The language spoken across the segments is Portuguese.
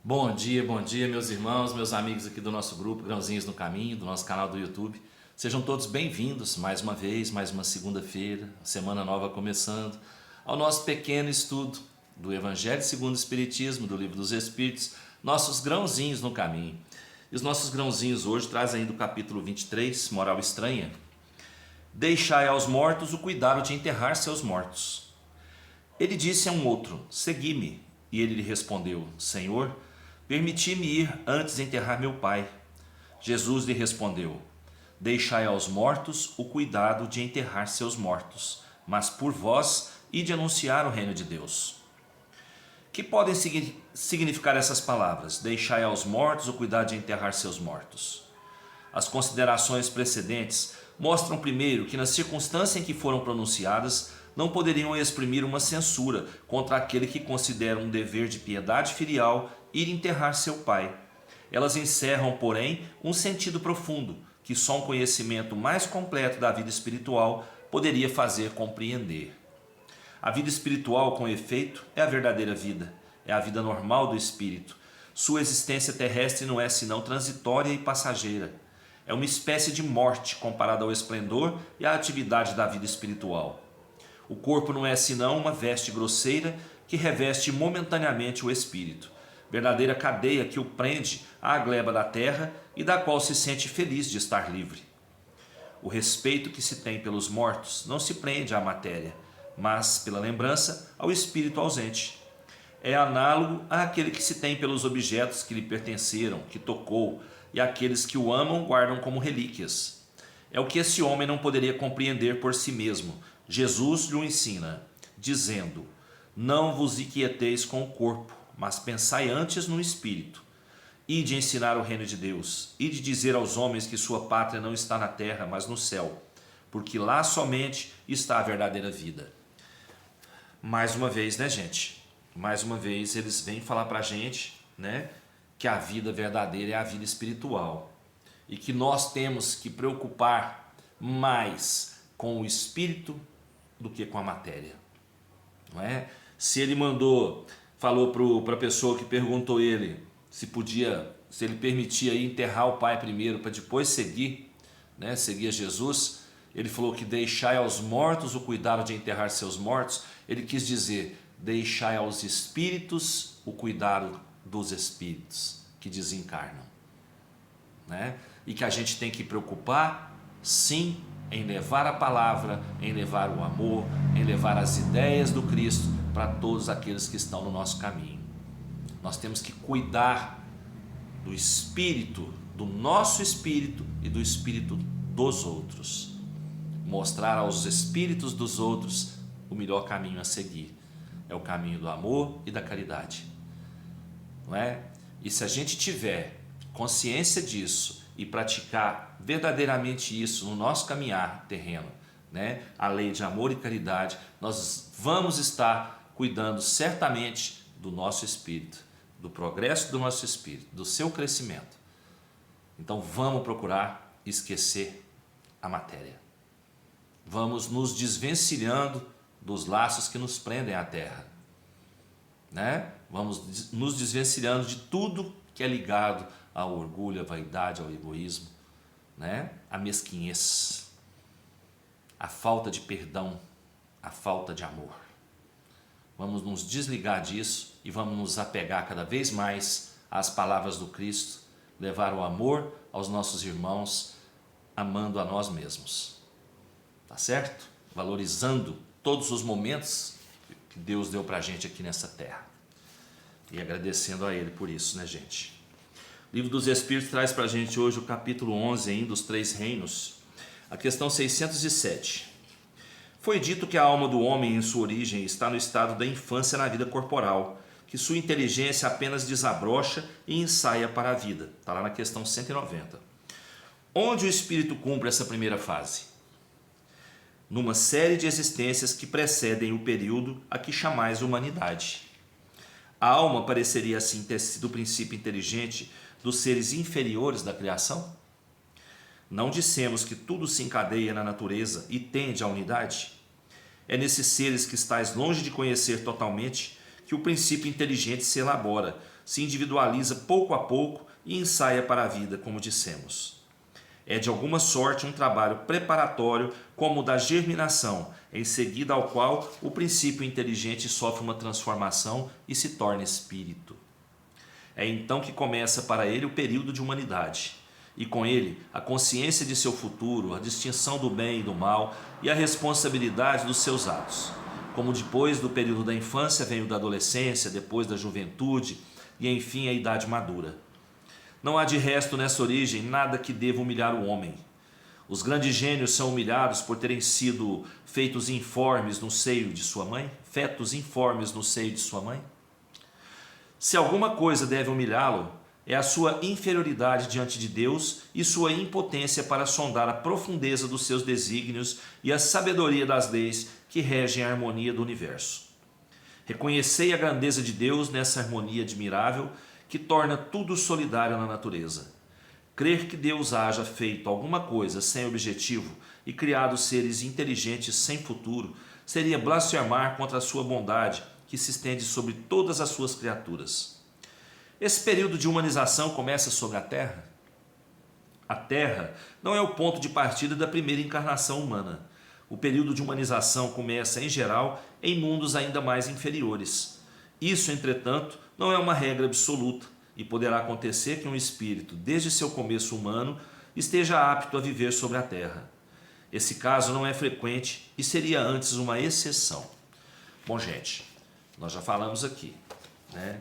Bom dia, meus irmãos, meus amigos aqui do nosso grupo Grãozinhos no Caminho, do nosso canal do YouTube. Sejam todos bem-vindos mais uma vez, mais uma segunda-feira, semana nova começando, ao nosso pequeno estudo do Evangelho segundo o Espiritismo, do Livro dos Espíritos, nossos grãozinhos no caminho. E os nossos grãozinhos hoje trazem do capítulo 23, Moral Estranha. Deixai aos mortos o cuidado de enterrar seus mortos. Ele disse a um outro: segui-me. E ele lhe respondeu: Senhor, permiti-me ir antes enterrar meu pai. Jesus lhe respondeu: deixai aos mortos o cuidado de enterrar seus mortos, mas por vós ide anunciar o reino de Deus. Que podem significar essas palavras? Deixai aos mortos o cuidado de enterrar seus mortos. As considerações precedentes mostram primeiro que, na circunstância em que foram pronunciadas, não poderiam exprimir uma censura contra aquele que considera um dever de piedade filial ir enterrar seu pai. Elas encerram, porém, um sentido profundo que só um conhecimento mais completo da vida espiritual poderia fazer compreender. A vida espiritual, com efeito, é a verdadeira vida, é a vida normal do espírito. Sua existência terrestre não é senão transitória e passageira. É uma espécie de morte comparada ao esplendor e à atividade da vida espiritual. O corpo não é senão uma veste grosseira que reveste momentaneamente o espírito, verdadeira cadeia que o prende à gleba da terra e da qual se sente feliz de estar livre. O respeito que se tem pelos mortos não se prende à matéria, mas, pela lembrança, ao espírito ausente. É análogo àquele que se tem pelos objetos que lhe pertenceram, que tocou, e aqueles que o amam guardam como relíquias. É o que esse homem não poderia compreender por si mesmo. Jesus lhe ensina, dizendo: não vos inquieteis com o corpo, mas pensai antes no espírito. E de ensinar o reino de Deus, e de dizer aos homens que sua pátria não está na terra, mas no céu, porque lá somente está a verdadeira vida. Mais uma vez, né, gente? Mais uma vez eles vêm falar pra gente, né, que a vida verdadeira é a vida espiritual e que nós temos que preocupar mais com o espírito do que com a matéria, não é? Se ele falou para a pessoa que perguntou ele se ele permitia ir enterrar o pai primeiro para depois seguir, né, seguir a Jesus, ele falou que deixai aos mortos o cuidado de enterrar seus mortos. Ele quis dizer: deixai aos espíritos o cuidado dos espíritos que desencarnam, né? E que a gente tem que preocupar, sim, em levar a palavra, em levar o amor, em levar as ideias do Cristo para todos aqueles que estão no nosso caminho. Nós temos que cuidar do espírito, do nosso espírito e do espírito dos outros. Mostrar aos espíritos dos outros o melhor caminho a seguir. É o caminho do amor e da caridade, não é? E se a gente tiver consciência disso e praticar verdadeiramente isso no nosso caminhar terreno, né, a lei de amor e caridade, nós vamos estar cuidando certamente do nosso espírito, do progresso do nosso espírito, do seu crescimento. Então vamos procurar esquecer a matéria. Vamos nos desvencilhando dos laços que nos prendem à terra, né? Vamos nos desvencilhando de tudo que é ligado ao orgulho, à vaidade, ao egoísmo, né? A mesquinhez, a falta de perdão, a falta de amor. Vamos nos desligar disso e vamos nos apegar cada vez mais às palavras do Cristo, levar o amor aos nossos irmãos, amando a nós mesmos. Tá certo? Valorizando todos os momentos que Deus deu pra gente aqui nessa terra. E agradecendo a Ele por isso, né, gente? O Livro dos Espíritos traz pra gente hoje o capítulo 11 ainda, dos Três Reinos, a questão 607. Foi dito que a alma do homem em sua origem está no estado da infância na vida corporal, que sua inteligência apenas desabrocha e ensaia para a vida. Está lá na questão 190. Onde o espírito cumpre essa primeira fase? Numa série de existências que precedem o período a que chamais humanidade. A alma pareceria assim ter sido o princípio inteligente dos seres inferiores da criação? Não dissemos que tudo se encadeia na natureza e tende à unidade? É nesses seres que estais longe de conhecer totalmente que o princípio inteligente se elabora, se individualiza pouco a pouco e ensaia para a vida, como dissemos. É de alguma sorte um trabalho preparatório como o da germinação, em seguida ao qual o princípio inteligente sofre uma transformação e se torna espírito. É então que começa para ele o período de humanidade, e com ele a consciência de seu futuro, a distinção do bem e do mal e a responsabilidade dos seus atos. Como depois do período da infância vem o da adolescência, depois da juventude e enfim a idade madura. Não há de resto nessa origem nada que deva humilhar o homem. Os grandes gênios são humilhados por terem sido feitos informes no seio de sua mãe? Fetos informes no seio de sua mãe? Se alguma coisa deve humilhá-lo, é a sua inferioridade diante de Deus e sua impotência para sondar a profundeza dos seus desígnios e a sabedoria das leis que regem a harmonia do universo. Reconhecei a grandeza de Deus nessa harmonia admirável que torna tudo solidário na natureza. Crer que Deus haja feito alguma coisa sem objetivo e criado seres inteligentes sem futuro seria blasfemar contra a sua bondade que se estende sobre todas as suas criaturas. Esse período de humanização começa sobre a Terra? A Terra não é o ponto de partida da primeira encarnação humana. O período de humanização começa, em geral, em mundos ainda mais inferiores. Isso, entretanto, não é uma regra absoluta e poderá acontecer que um espírito, desde seu começo humano, esteja apto a viver sobre a Terra. Esse caso não é frequente e seria antes uma exceção. Bom, gente, nós já falamos aqui, né,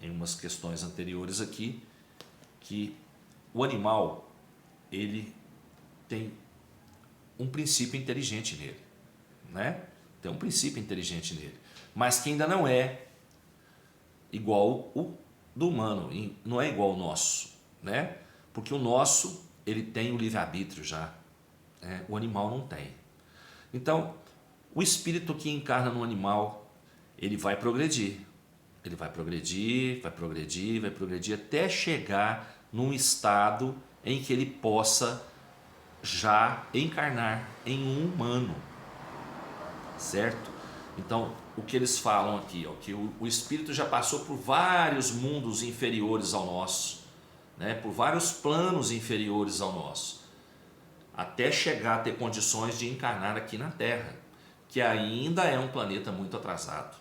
em umas questões anteriores aqui, que o animal, ele tem um princípio inteligente nele, né? Tem um princípio inteligente nele, mas que ainda não é igual o do humano, não é igual ao nosso, né? Porque o nosso, ele tem o livre-arbítrio já, né? O animal não tem. Então, o espírito que encarna no animal, ele vai progredir. Ele vai progredir, vai progredir, vai progredir até chegar num estado em que ele possa já encarnar em um humano, certo? Então, o que eles falam aqui, ó, que o espírito já passou por vários mundos inferiores ao nosso, né? Por vários planos inferiores ao nosso, até chegar a ter condições de encarnar aqui na Terra, que ainda é um planeta muito atrasado,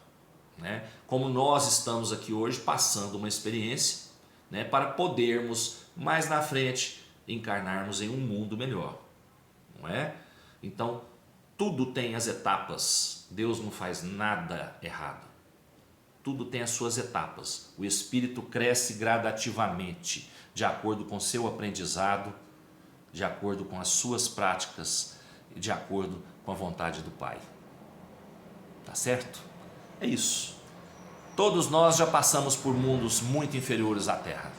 né? Como nós estamos aqui hoje passando uma experiência, né, para podermos mais na frente encarnarmos em um mundo melhor, não é? Então, tudo tem as etapas. Deus não faz nada errado. Tudo tem as suas etapas. O espírito cresce gradativamente, de acordo com seu aprendizado, de acordo com as suas práticas e de acordo com a vontade do Pai. Tá certo? É isso. Todos nós já passamos por mundos muito inferiores à Terra.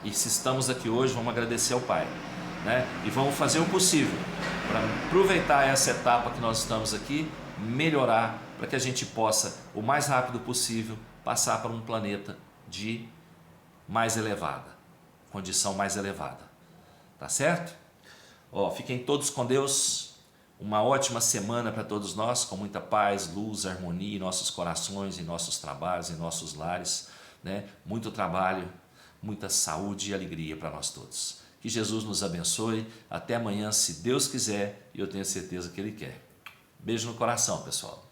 E se estamos aqui hoje, vamos agradecer ao Pai, né? E vamos fazer o possível para aproveitar essa etapa que nós estamos aqui, melhorar, para que a gente possa, o mais rápido possível, passar para um planeta de mais elevada, condição mais elevada. Tá certo? Ó, fiquem todos com Deus. Uma ótima semana para todos nós, com muita paz, luz, harmonia em nossos corações, em nossos trabalhos, em nossos lares, né? Muito trabalho, muita saúde e alegria para nós todos. Que Jesus nos abençoe. Até amanhã, se Deus quiser, e eu tenho certeza que Ele quer. Beijo no coração, pessoal.